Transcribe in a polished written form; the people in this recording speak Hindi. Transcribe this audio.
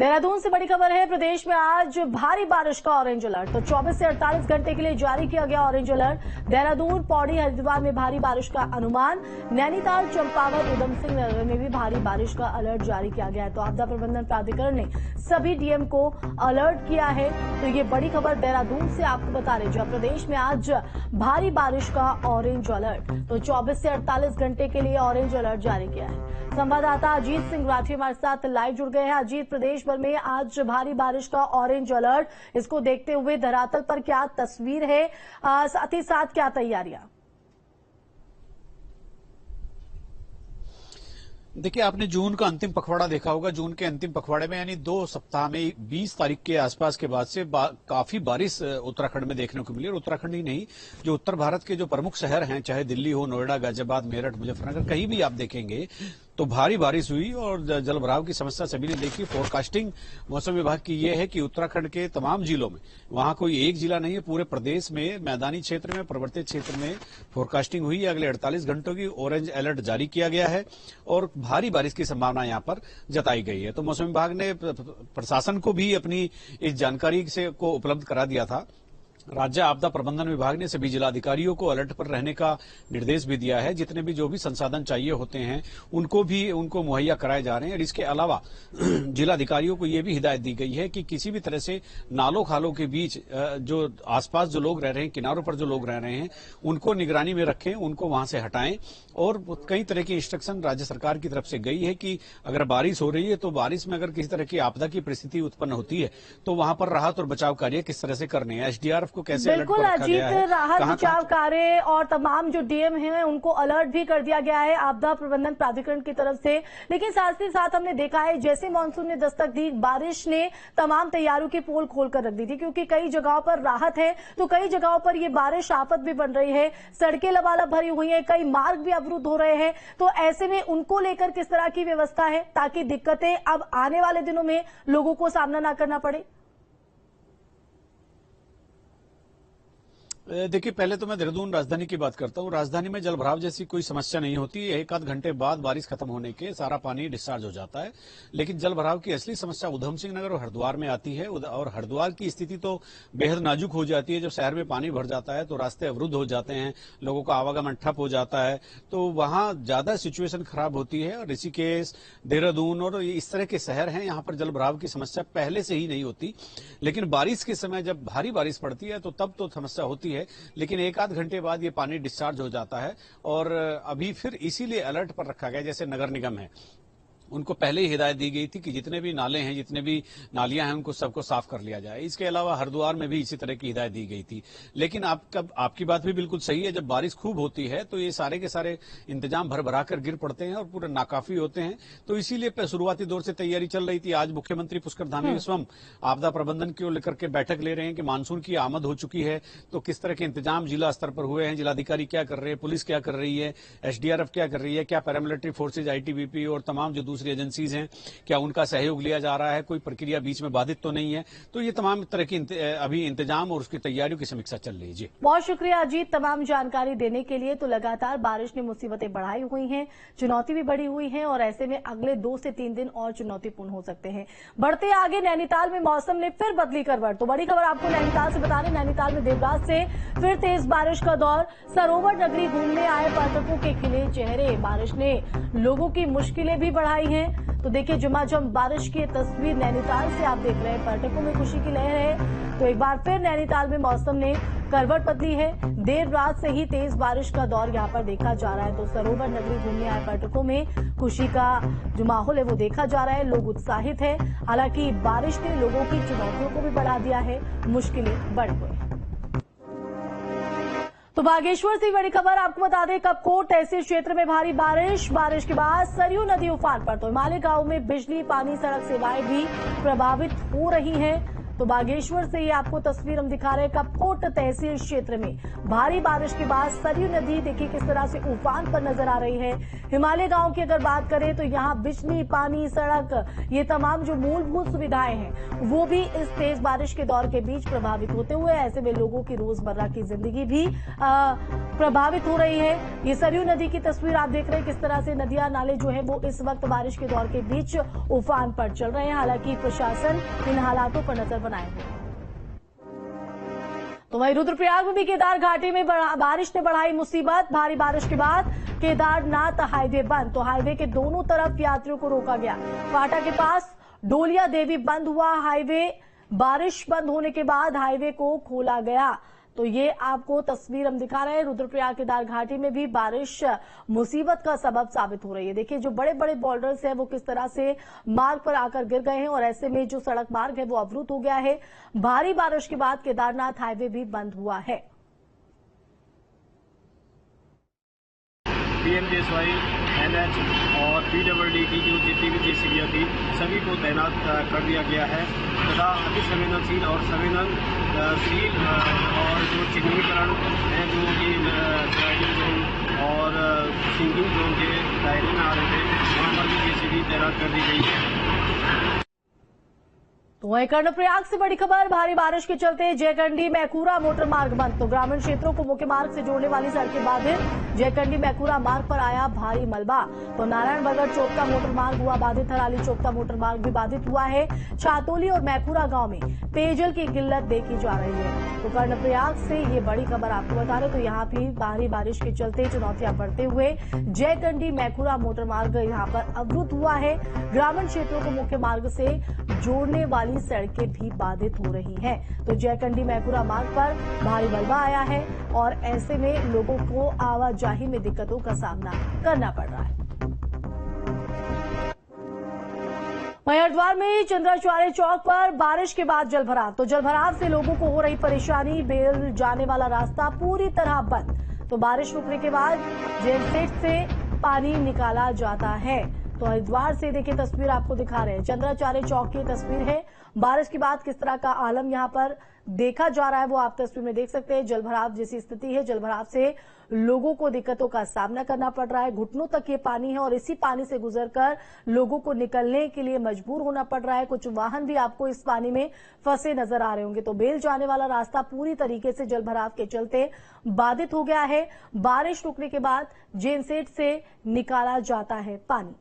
देहरादून से बड़ी खबर है। प्रदेश में आज भारी बारिश का ऑरेंज अलर्ट। तो 24 से 48 घंटे के लिए जारी किया गया ऑरेंज अलर्ट। देहरादून, पौड़ी, हरिद्वार में भारी बारिश का अनुमान। नैनीताल, चंपावत, उधम सिंह नगर में भी भारी बारिश का अलर्ट जारी किया गया है। तो आपदा प्रबंधन प्राधिकरण ने सभी डीएम को अलर्ट किया है। तो ये बड़ी खबर देहरादून से आपको बता रहे, जहां प्रदेश में आज भारी बारिश का ऑरेंज अलर्ट। तो 24 से 48 घंटे के लिए ऑरेंज अलर्ट जारी किया है। संवाददाता अजीत सिंह राठी हमारे साथ लाइव जुड़ गए हैं। अजीत, प्रदेश भर में आज भारी बारिश का ऑरेंज अलर्ट, इसको देखते हुए धरातल पर क्या तस्वीर है, साथ ही साथ क्या तैयारियां? देखिए, आपने जून का अंतिम पखवाड़ा देखा होगा। जून के अंतिम पखवाड़े में यानी 2 सप्ताह में 20 तारीख के आसपास के बाद से काफी बारिश उत्तराखंड में देखने को मिली। और उत्तराखंड ही नहीं, जो उत्तर भारत के जो प्रमुख शहर हैं, चाहे दिल्ली हो, नोएडा, गाजियाबाद, मेरठ, मुजफ्फरनगर, कहीं भी आप देखेंगे तो भारी बारिश हुई और जलभराव की समस्या सभी ने देखी। फोरकास्टिंग मौसम विभाग की यह है कि उत्तराखंड के तमाम जिलों में, वहां कोई एक जिला नहीं है, पूरे प्रदेश में मैदानी क्षेत्र में, पर्वतीय क्षेत्र में फोरकास्टिंग हुई है। अगले 48 घंटों की ऑरेंज अलर्ट जारी किया गया है और भारी बारिश की संभावना यहां पर जताई गई है। तो मौसम विभाग ने प्रशासन को भी अपनी इस जानकारी को उपलब्ध करा दिया था। राज्य आपदा प्रबंधन विभाग ने सभी जिलाधिकारियों को अलर्ट पर रहने का निर्देश भी दिया है। जितने भी जो भी संसाधन चाहिए होते हैं उनको मुहैया कराए जा रहे हैं। और इसके अलावा जिलाधिकारियों को यह भी हिदायत दी गई है कि किसी भी तरह से नालों खालों के बीच जो आसपास जो लोग रह रहे हैं, किनारों पर जो लोग रह रहे हैं, उनको निगरानी में रखें, उनको वहां से हटाएं। और कई तरह की इंस्ट्रक्शन राज्य सरकार की तरफ से गई है कि अगर बारिश हो रही है तो बारिश में अगर किसी तरह की आपदा की परिस्थिति उत्पन्न होती है तो वहां पर राहत और बचाव कार्य किस तरह से करने हैं, एसडीआरएफ को कैसे अलर्ट पर रखा गया है, राहत बचाव कार्य और तमाम जो डीएम हैं उनको अलर्ट भी कर दिया गया है आपदा प्रबंधन प्राधिकरण की तरफ से। लेकिन साथ ही साथ हमने देखा है जैसे मानसून ने दस्तक दी, बारिश ने तमाम तैयारियों की पोल खोलकर रख दी थी, क्योंकि कई जगहों पर राहत है तो कई जगहों पर ये बारिश आफत भी बन रही है। सड़कें लबालब भरी हुई है, कई मार्ग भी अवरुद्ध हो रहे हैं। तो ऐसे में उनको लेकर किस तरह की व्यवस्था है ताकि दिक्कतें अब आने वाले दिनों में लोगों को सामना ना करना पड़े? देखिए, पहले तो मैं देहरादून राजधानी की बात करता हूं। राजधानी में जलभराव जैसी कोई समस्या नहीं होती। एक आध घंटे बाद बारिश खत्म होने के सारा पानी डिस्चार्ज हो जाता है। लेकिन जलभराव की असली समस्या उधम सिंह नगर और हरिद्वार में आती है। और हरिद्वार की स्थिति तो बेहद नाजुक हो जाती है। जब शहर में पानी भर जाता है तो रास्ते अवरुद्ध हो जाते हैं, लोगों का आवागमन ठप हो जाता है, तो वहां ज्यादा सिचुएशन खराब होती है। ऋषिकेश, देहरादून और इस तरह के शहर हैं, यहां पर जलभराव की समस्या पहले से ही नहीं होती। लेकिन बारिश के समय जब भारी बारिश पड़ती है तो तब तो समस्या होती है। लेकिन एक आध घंटे बाद ये पानी डिस्चार्ज हो जाता है। और अभी फिर इसीलिए अलर्ट पर रखा गया, जैसे नगर निगम है उनको पहले ही हिदायत दी गई थी कि जितने भी नाले हैं, जितने भी नालियां हैं, उनको सबको साफ कर लिया जाए। इसके अलावा हरिद्वार में भी इसी तरह की हिदायत दी गई थी। लेकिन आपकी बात भी बिल्कुल सही है, जब बारिश खूब होती है तो ये सारे के सारे इंतजाम भर भरा कर गिर पड़ते हैं और पूरे नाकाफी होते हैं। तो इसीलिए शुरुआती दौर से तैयारी चल रही थी। आज मुख्यमंत्री पुष्कर धामी विश्वम आपदा प्रबंधन को लेकर के बैठक ले रहे हैं कि मानसून की आमद हो चुकी है तो किस तरह के इंतजाम जिला स्तर पर हुए हैं, जिलाधिकारी क्या कर रहे हैं, पुलिस क्या कर रही है, एसडीआरएफ क्या कर रही है, क्या पैरामिलिट्री फोर्सेज, आईटीबीपी और तमाम जो दूसरी एजेंसीज हैं, क्या उनका सहयोग लिया जा रहा है, कोई प्रक्रिया बीच में बाधित तो नहीं है। तो ये तमाम तरह की अभी इंतजाम और उसकी तैयारियों की समीक्षा चल रही है। जी, बहुत शुक्रिया अजीत तमाम जानकारी देने के लिए। तो लगातार बारिश ने मुसीबतें बढ़ाई हुई हैं, चुनौती भी बढ़ी हुई है और ऐसे में अगले 2 से 3 दिन और चुनौतीपूर्ण हो सकते हैं। बढ़ते आगे नैनीताल में मौसम ने फिर बदली करवट। तो बड़ी खबर आपको नैनीताल से बता रहे, नैनीताल में देर रात से फिर तेज बारिश का दौर। सरोवर नगरी घूमने आए पर्यटकों के खिले चेहरे। बारिश ने लोगों की मुश्किलें भी बढ़ाई हैं। तो देखिए, झमाझम बारिश की तस्वीर नैनीताल से आप देख रहे हैं। पर्यटकों में खुशी की लहर है। तो एक बार फिर नैनीताल में मौसम ने करवट बदली है। देर रात से ही तेज बारिश का दौर यहां पर देखा जा रहा है। तो सरोवर नगरी घूमने आए पर्यटकों में खुशी का जो माहौल है वो देखा जा रहा है। लोग उत्साहित है। हालांकि बारिश ने लोगों की चुनौतियों को भी बढ़ा दिया है, मुश्किलें बढ़ गई। तो बागेश्वर से बड़ी खबर आपको बता दें, कपकोट तहसील क्षेत्र में भारी बारिश के बाद सरयू नदी उफान पर। तो हिमालय गांव में बिजली, पानी, सड़क सेवाएं भी प्रभावित हो रही हैं। तो बागेश्वर से ये आपको तस्वीर हम दिखा रहे हैं। कपकोट तहसील क्षेत्र में भारी बारिश के बाद सरयू नदी देखिए किस तरह से उफान पर नजर आ रही है। हिमालय गांव की अगर बात करें तो यहाँ बिजली, पानी, सड़क, ये तमाम जो मूलभूत सुविधाएं हैं वो भी इस तेज बारिश के दौर के बीच प्रभावित होते हुए ऐसे में लोगों की रोजमर्रा की जिंदगी भी प्रभावित हो रही है। ये सरयू नदी की तस्वीर आप देख रहे हैं, किस तरह से नदियां नाले जो है वो इस वक्त बारिश के दौर के बीच उफान पर चल रहे हैं। हालांकि प्रशासन इन हालातों पर नजर बनाए हुए है। तो वहीं रुद्रप्रयाग में भी केदार घाटी में बारिश ने बढ़ाई मुसीबत। भारी बारिश के बाद केदारनाथ हाईवे बंद, तो हाईवे के दोनों तरफ यात्रियों को रोका गया। फाटा के पास डोलिया देवी बंद हुआ हाईवे। बारिश बंद होने के बाद हाईवे को खोला गया। तो ये आपको तस्वीर हम दिखा रहे हैं। रुद्रप्रयाग केदार घाटी में भी बारिश मुसीबत का सबब साबित हो रही है। देखिए जो बड़े बड़े बॉर्डर्स हैं वो किस तरह से मार्ग पर आकर गिर गए हैं और ऐसे में जो सड़क मार्ग है वो अवरुद्ध हो गया है। भारी बारिश के बाद केदारनाथ हाईवे भी बंद हुआ है। पीएमजेएसवाई, एनएच और पीडब्ल्यूडी की जो जितनी भी जेसीबीयां थी सभी को तैनात कर दिया गया है तथा अति संवेदनशील और संवेदनशील और जो चिन्हीकरण है जो कि ड्राइविंग जोन और सिंकिंग जोन के दायरे में आ रहे थे वहां पर भी जेसीबी तैनात कर दी गई है। तो वहीं कर्णप्रयाग से बड़ी खबर, भारी बारिश के चलते जयकंडी मैकूरा मोटर मार्ग बंद। तो ग्रामीण क्षेत्रों को मुख्य मार्ग से जोड़ने वाली सड़कें बाधित। जयकंडी मैकूरा मार्ग पर आया भारी मलबा। तो नारायण बगड़ चोपता मोटर मार्ग हुआ बाधित। हराली चोपता मोटर मार्ग भी बाधित हुआ है। छातोली और मैकूरा गांव में पेयजल की किल्लत देखी जा रही है। तो कर्णप्रयाग से ये बड़ी खबर आपको बता रहे। तो यहाँ भी भारी बारिश के चलते चुनौतियां बढ़ते हुए जयकंडी मैकूरा मोटर मार्ग यहाँ पर अवरुद्ध हुआ है। ग्रामीण क्षेत्रों को मुख्य मार्ग से जोड़ने वाली सड़कें भी बाधित हो रही हैं। तो जयकंडी मैकूरा मार्ग पर भारी मलबा आया है और ऐसे में लोगों को आवाजाही में दिक्कतों का सामना करना पड़ रहा है। वहीं हरिद्वार में चंद्राचार्य चौक पर बारिश के बाद जलभराव। तो जलभराव से लोगों को हो रही परेशानी। बेल जाने वाला रास्ता पूरी तरह बंद। तो बारिश रुकने के बाद जेलसेट से पानी निकाला जाता है। तो हरिद्वार से देखिए तस्वीर आपको दिखा रहे हैं, चंद्राचार्य चौक की तस्वीर है। बारिश के बाद किस तरह का आलम यहां पर देखा जा रहा है वो आप तस्वीर में देख सकते हैं। जलभराव जैसी स्थिति है। जलभराव से लोगों को दिक्कतों का सामना करना पड़ रहा है। घुटनों तक ये पानी है और इसी पानी से गुजरकर लोगों को निकलने के लिए मजबूर होना पड़ रहा है। कुछ वाहन भी आपको इस पानी में फंसे नजर आ रहे होंगे। तो बेल जाने वाला रास्ता पूरी तरीके से जलभराव के चलते बाधित हो गया है। बारिश रुकने के बाद जेनसेट से निकाला जाता है पानी।